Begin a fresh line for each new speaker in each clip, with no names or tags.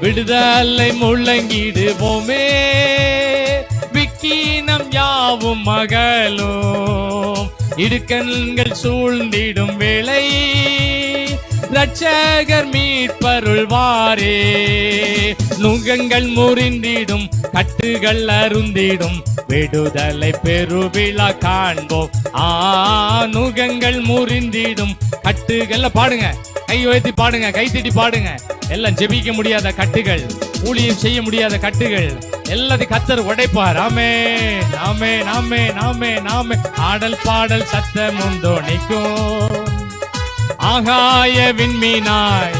விடுதலை முழங்கிடுவோமே, விக்கீனம் யாவும் மகளும், இடுக்கண்கள் சூழ்ந்திடும் வேளை இரட்சகர் மீட்பருள்வாரே. நுகங்கள் முறிந்திடும், கட்டுகள் அருந்திடும், விடுதலை பெருவிழா காண்போம். நுகங்கள் முறிந்திடும், கட்டுகள் பாடுங்க, கை உயர்த்தி பாடுங்க, கை தட்டி பாடுங்க. எல்லாம் ஜெபிக்க முடியாத கட்டுகள், ஊழியம் செய்ய முடியாத கட்டுகள் எல்லாத்தையும் கர்த்தர் உடைப்பார். ஆமென், ஆமென், ஆமென், ஆமென், ஆமென். ஆடல் பாடல் சத்தம் உண்டோனிக்கும், ஆகாய விண்மீனாய்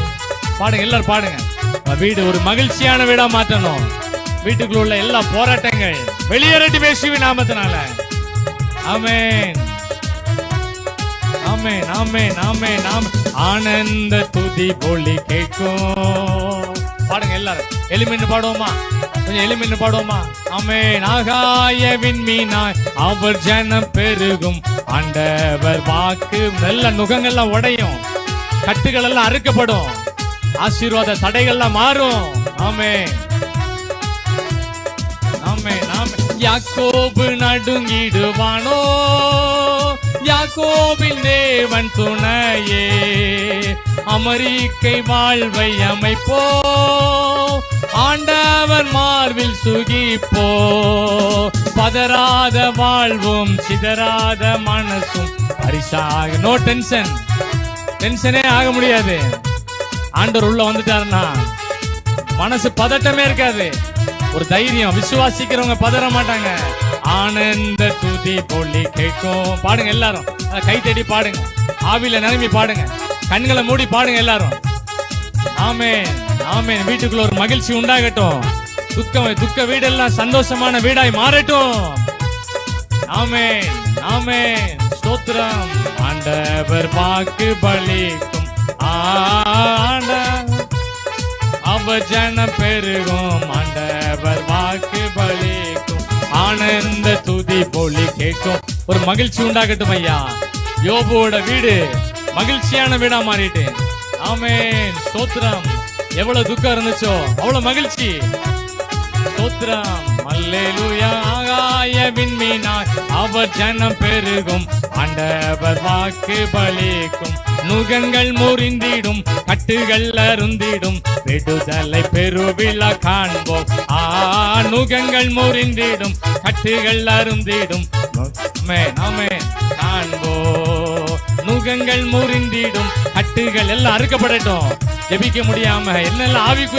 பாடுங்க, எல்லாரும் பாடுங்க. வீடு ஒரு மகிழ்ச்சியான வீடா மாற்றணும். வீட்டுக்குள்ள உள்ள எல்லா போராட்டங்கள் வெளியேறட்டு இயேசுவின் நாமத்தினால. ஆமென், ஆமென், ஆமென், ஆமென், ஆமென். ஆனந்த துதி ஒலி கேட்கும். பாடுங்க எல்லாரும், எளிமைன்னு பாடுவோமா? கொஞ்சம் எளிமைன்னு பாடுவோமா? ஆமென். ஆகாய விண்மீனாய் அவர் ஜனம் பெருகும், ஆண்டவர் வாக்கு. நல்ல நுகங்கள்லாம் உடையும், கட்டுகள் எல்லாம் அறுக்கப்படும், ஆசீர்வாத தடைகள்லாம் மாறும். ஆமென், ஆமென், ஆமென். யாக்கோபு நடுங்கிடுவானோ, யாக்கோபின் தேவன் துணையே, அமெரிக்கை வாழ்வை அமைப்போ, ஆண்டவர் மார்பில் சுகிப்போ. பதறாத வாழ்வும் சிதறாத மனசும் பரிசாக. நோ டென்ஷன், டென்ஷனே ஆக முடியாது. ஆண்டவர் உள்ள வந்துட்டாருன்னா மனசு பதட்டமே இருக்காது. ஒரு தைரியம், விசுவாசிக்கிறவங்க பதற மாட்டாங்க. ஆனந்த துதி பொலி கேட்கும். பாடுங்க எல்லாரும், கை தேடி பாடுங்க, ஆவில நிரம்பி பாடுங்க, கண்களை மூடி பாடுங்க எல்லாரும். ஆமென், ஆமென். வீட்டுக்குள்ள ஒரு மகிழ்ச்சி உண்டாகட்டும். துக்க வீடெல்லாம் சந்தோஷமான வீடாய் மாறட்டும். ஆமென், ஆமென். ஸ்தோத்திரம். ஆண்டவர் வாக்கு பலிக்கும், அவர் ஜனம் பெருகும், ஆண்டவர் வாக்கு பலிக்கும், ஆனந்த துதி பொலி கேட்கும். ஒரு மகிழ்ச்சி உண்டாகட்டும் ஐயா. யோபுவோட வீடு மகிழ்ச்சியான வீடா மாறிட்டு. ஆமென், ஸ்தோத்திரம். எவ்வளவு துக்கம் இருந்துச்சோ அவ்வளவு மகிழ்ச்சி. ஸ்தோத்திரம். அல்லேலூயா. ஆகாய விண்மீனாய் அவர் ஜனம் பெருகும், ஆண்டவர் வாக்கு பலிக்கும், நுகங்கள் முறிந்திடும், கட்டுகள் அருந்திடும், விடுதலை பெருவிழா காண்போம். நுகங்கள் முறிந்திடும், கட்டுகள் அருந்திடும், காண்போ. நுகங்கள் முறிந்திடும், கட்டுகள் எல்லாம் அறுக்கப்படட்டும். ஜெபிக்க முடியாம என்னெல்லாம் ஆவிக்குரிய